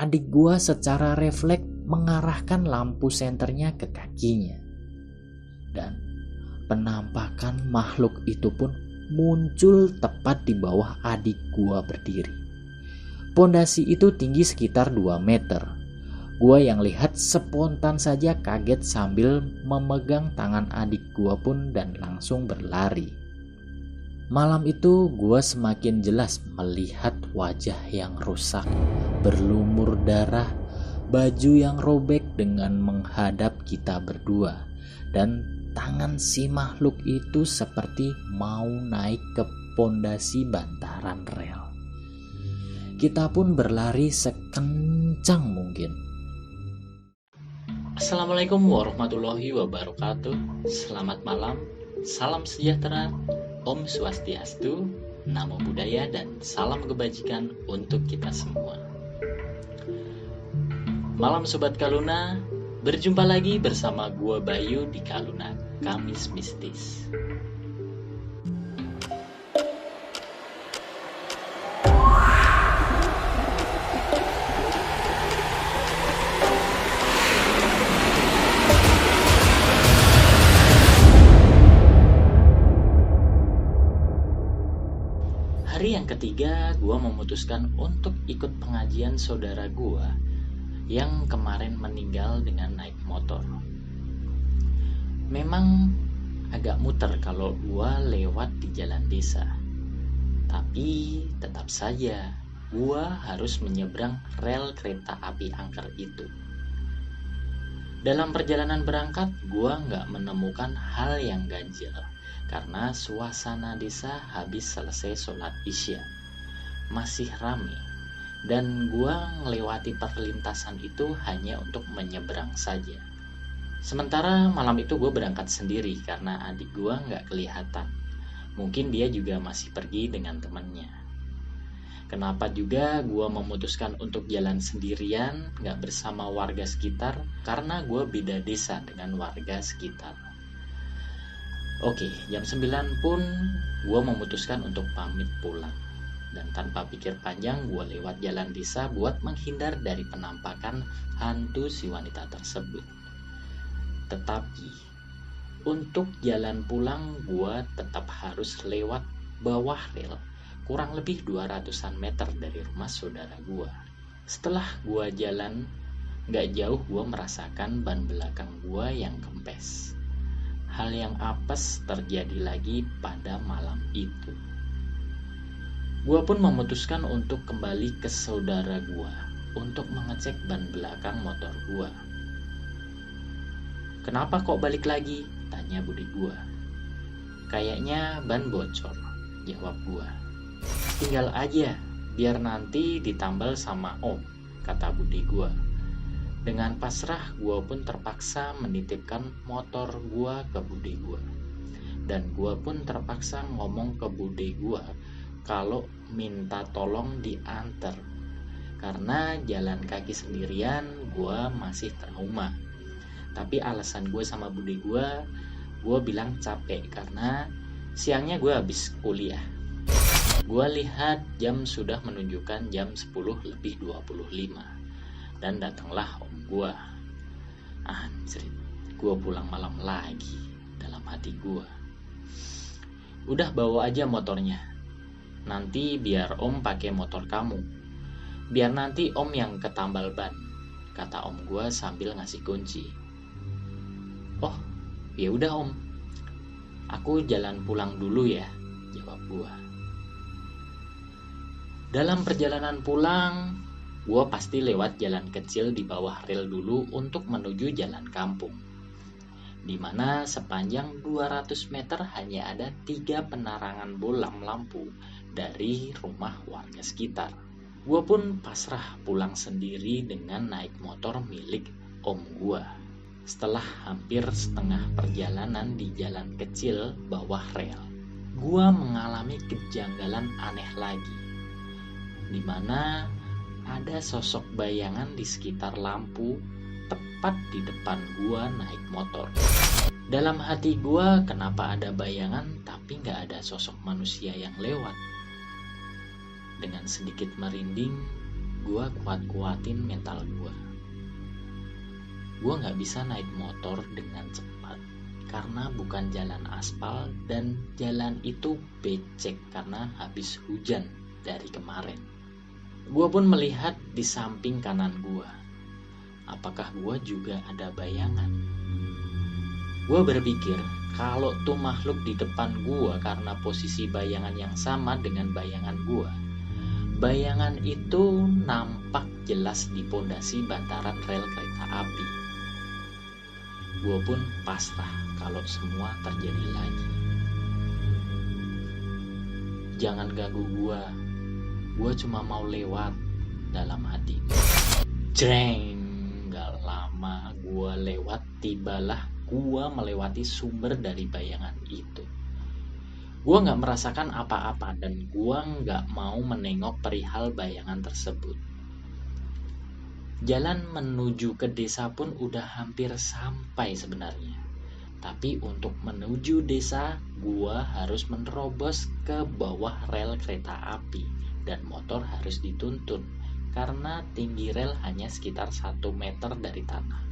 Adik gua secara refleks mengarahkan lampu senternya ke kakinya. Dan penampakan makhluk itu pun muncul tepat di bawah adik gua berdiri. Pondasi itu tinggi sekitar 2 meter. Gua yang lihat spontan saja kaget sambil memegang tangan adik gua pun dan langsung berlari. Malam itu gua semakin jelas melihat wajah yang rusak, berlumur darah, baju yang robek dengan menghadap kita berdua, dan tangan si makhluk itu seperti mau naik ke pondasi bantaran rel. Kita pun berlari sekencang mungkin. Assalamualaikum warahmatullahi wabarakatuh. Selamat malam, salam sejahtera, Om Swastiastu, Namo Buddhaya, dan salam kebajikan untuk kita semua. Malam Sobat Kaluna, berjumpa lagi bersama gua Bayu di Kaluna Kamis Mistis. Hari yang ketiga, gue memutuskan untuk ikut pengajian saudara gue yang kemarin meninggal dengan naik motor. Memang agak muter kalau gue lewat di jalan desa, tapi tetap saja gue harus menyeberang rel kereta api angker itu. Dalam perjalanan berangkat, gue nggak menemukan hal yang ganjil karena suasana desa habis selesai sholat isya, masih rame, dan gua ngelewati perlintasan itu hanya untuk menyeberang saja. Sementara malam itu gue berangkat sendiri karena adik gua nggak kelihatan. Mungkin dia juga masih pergi dengan temannya. Kenapa juga gue memutuskan untuk jalan sendirian, nggak bersama warga sekitar? Karena gue beda desa dengan warga sekitar. Oke, jam 9 pun gue memutuskan untuk pamit pulang. Dan tanpa pikir panjang, gue lewat jalan desa buat menghindar dari penampakan hantu si wanita tersebut. Tetapi, untuk jalan pulang, gue tetap harus lewat bawah rel, kurang lebih 200-an meter dari rumah saudara gue. Setelah gue jalan, gak jauh gue merasakan ban belakang gue yang kempes. Hal yang apes terjadi lagi pada malam itu. Gua pun memutuskan untuk kembali ke saudara gua untuk mengecek ban belakang motor gua. Kenapa kok balik lagi? Tanya budi gua. Kayaknya ban bocor, jawab gua. Tinggal aja, biar nanti ditambal sama om, kata budi gua. Dengan pasrah, gue pun terpaksa menitipkan motor gue ke bude gue. Dan gue pun terpaksa ngomong ke bude gue kalau minta tolong diantar. Karena jalan kaki sendirian, gue masih trauma. Tapi alasan gue sama bude gue bilang capek karena siangnya gue habis kuliah. Gue lihat jam sudah menunjukkan jam 10:25. Dan datanglah om gue. Anjrit, gue pulang malam lagi dalam hati gue. Udah bawa aja motornya. Nanti biar om pakai motor kamu. Biar nanti om yang ketambal ban, kata om gue sambil ngasih kunci. Oh, ya udah om. Aku jalan pulang dulu ya, jawab gue. Dalam perjalanan pulang, gue pasti lewat jalan kecil di bawah rel dulu untuk menuju jalan kampung, di mana sepanjang 200 meter hanya ada 3 penerangan bolam lampu dari rumah warga sekitar. Gue pun pasrah pulang sendiri dengan naik motor milik om gue. Setelah hampir setengah perjalanan di jalan kecil bawah rel, gue mengalami kejanggalan aneh lagi, di mana ada sosok bayangan di sekitar lampu tepat di depan gua naik motor. Dalam hati gua, kenapa ada bayangan tapi gak ada sosok manusia yang lewat? Dengan sedikit merinding, gue kuat-kuatin mental gue. Gue gak bisa naik motor dengan cepat karena bukan jalan aspal dan jalan itu becek karena habis hujan dari kemarin. Gue pun melihat di samping kanan gue. Apakah gue juga ada bayangan? Gue berpikir kalau tuh makhluk di depan gue karena posisi bayangan yang sama dengan bayangan gue. Bayangan itu nampak jelas di pondasi bantaran rel kereta api. Gue pun pasrah kalau semua terjadi lagi. Jangan ganggu gue cuma mau lewat, dalam hati. Jreng, gak lama gue lewat, tibalah gue melewati sumber dari bayangan itu. Gue gak merasakan apa-apa dan gue gak mau menengok perihal bayangan tersebut. Jalan menuju ke desa pun udah hampir sampai sebenarnya. Tapi untuk menuju desa, gue harus menerobos ke bawah rel kereta api dan motor harus dituntun karena tinggi rel hanya sekitar 1 meter dari tanah.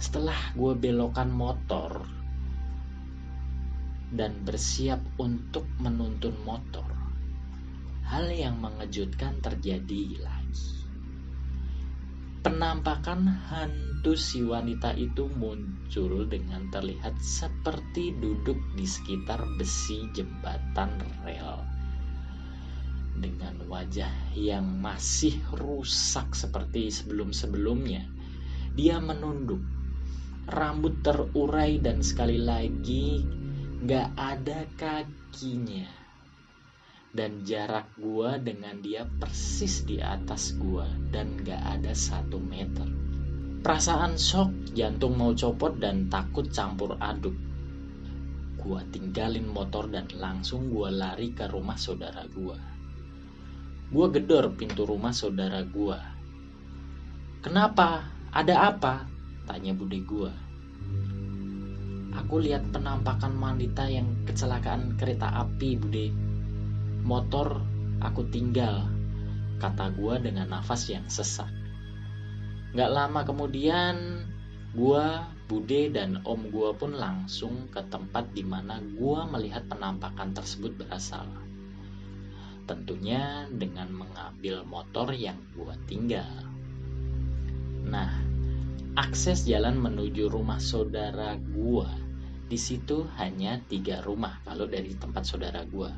Setelah gue belokkan motor dan bersiap untuk menuntun motor, hal yang mengejutkan terjadi lagi. Penampakan hantu si wanita itu muncul dengan terlihat seperti duduk di sekitar besi jembatan rel. Dengan wajah yang masih rusak seperti sebelum-sebelumnya, dia menunduk. Rambut terurai dan sekali lagi gak ada kakinya. Dan jarak gua dengan dia persis di atas gua dan gak ada 1 meter. Perasaan shock, jantung mau copot dan takut campur aduk. Gua tinggalin motor dan langsung gua lari ke rumah saudara gua. Gua gedor pintu rumah saudara gua. "Kenapa? Ada apa?" tanya bude gua. "Aku lihat penampakan wanita yang kecelakaan kereta api, bude. Motor aku tinggal," kata gua dengan nafas yang sesak. Gak lama kemudian, gua, bude, dan om gua pun langsung ke tempat di mana gua melihat penampakan tersebut berasal. Tentunya dengan mengambil motor yang gua tinggal. Nah, akses jalan menuju rumah saudara gua di situ hanya 3 rumah kalau dari tempat saudara gua.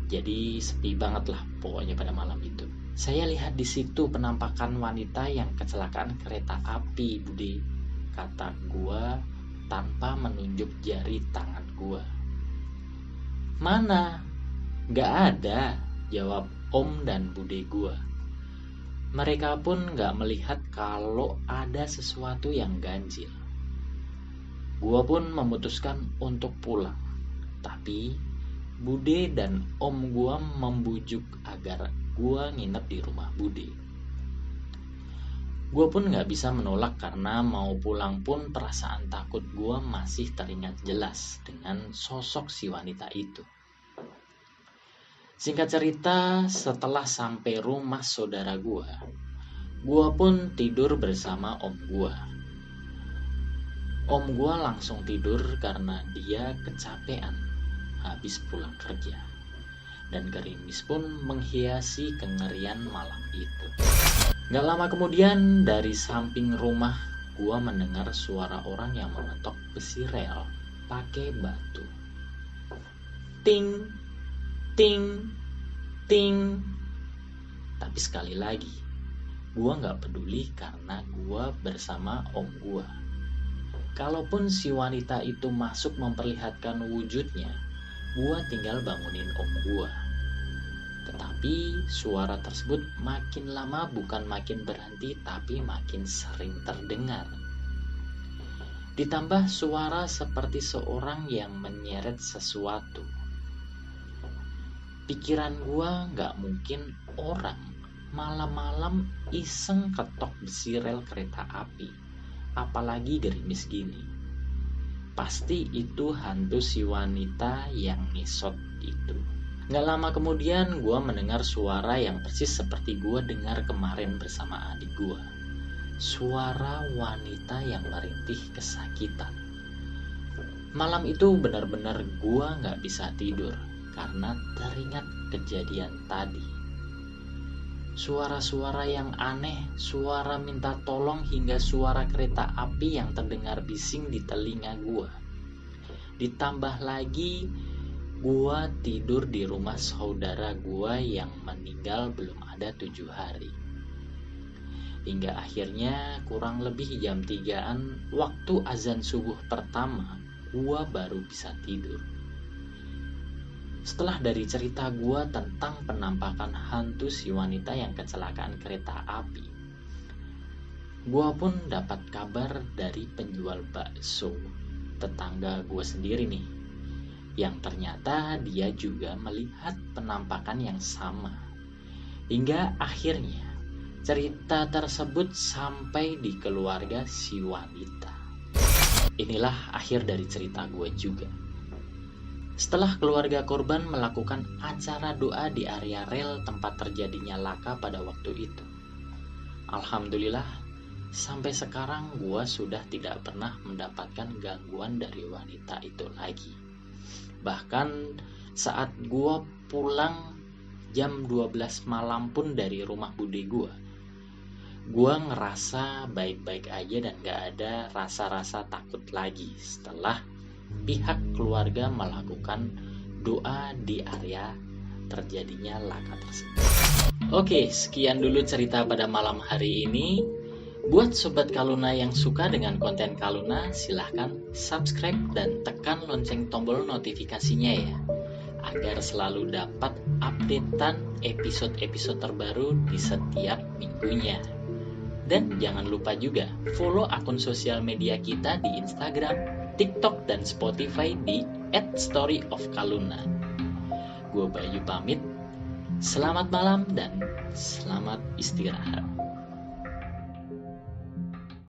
Jadi sepi banget lah pokoknya pada malam itu. Saya lihat di situ penampakan wanita yang kecelakaan kereta api, bude, kata gua tanpa menunjuk jari tangan gua. "Mana? Gak ada," jawab om dan bude gua. Mereka pun gak melihat kalau ada sesuatu yang ganjil. Gua pun memutuskan untuk pulang. Tapi bude dan om gua membujuk agar gua nginep di rumah bude. Gua pun gak bisa menolak karena mau pulang pun perasaan takut gua masih teringat jelas dengan sosok si wanita itu. Singkat cerita, setelah sampai rumah saudara gua pun tidur bersama om gua. Om gua langsung tidur karena dia kecapean habis pulang kerja. Dan gerimis pun menghiasi kengerian malam itu. Gak lama kemudian, dari samping rumah gua mendengar suara orang yang mengetok besi rel pakai batu. Ting, ting, ting. Tapi sekali lagi, gua gak peduli karena gua bersama om gua. Kalaupun si wanita itu masuk memperlihatkan wujudnya, gua tinggal bangunin om gua. Tetapi suara tersebut makin lama bukan makin berhenti, tapi makin sering terdengar. Ditambah suara seperti seorang yang menyeret sesuatu. Pikiran gua gak mungkin orang malam-malam iseng ketok besi rel kereta api, apalagi gerimis gini. Pasti itu hantu si wanita yang ngesot itu. Gak lama kemudian gue mendengar suara yang persis seperti gue dengar kemarin bersama adik gue. Suara wanita yang merintih kesakitan. Malam itu benar-benar gue gak bisa tidur karena teringat kejadian tadi. Suara-suara yang aneh, suara minta tolong hingga suara kereta api yang terdengar bising di telinga gue. Ditambah lagi, gue tidur di rumah saudara gue yang meninggal belum ada 7 hari. Hingga akhirnya kurang lebih jam 3-an waktu azan subuh pertama, gue baru bisa tidur. Setelah dari cerita gue tentang penampakan hantu si wanita yang kecelakaan kereta api, gue pun dapat kabar dari penjual bakso tetangga gue sendiri nih, yang ternyata dia juga melihat penampakan yang sama. Hingga akhirnya cerita tersebut sampai di keluarga si wanita. Inilah akhir dari cerita gue juga. Setelah keluarga korban melakukan acara doa di area rel tempat terjadinya laka pada waktu itu, alhamdulillah sampai sekarang gue sudah tidak pernah mendapatkan gangguan dari wanita itu lagi. Bahkan saat gue pulang jam 12 malam pun dari rumah bude gue ngerasa baik-baik aja dan gak ada rasa-rasa takut lagi setelah pihak keluarga melakukan doa di area terjadinya laka tersebut. Oke, sekian dulu cerita pada malam hari ini. Buat Sobat Kaluna yang suka dengan konten Kaluna, silahkan subscribe dan tekan lonceng tombol notifikasinya ya, agar selalu dapat updatean episode-episode terbaru di setiap minggunya. Dan jangan lupa juga follow akun sosial media kita di Instagram, TikTok, dan Spotify di @storyofkaluna. Gue Bayu pamit, selamat malam dan selamat istirahat.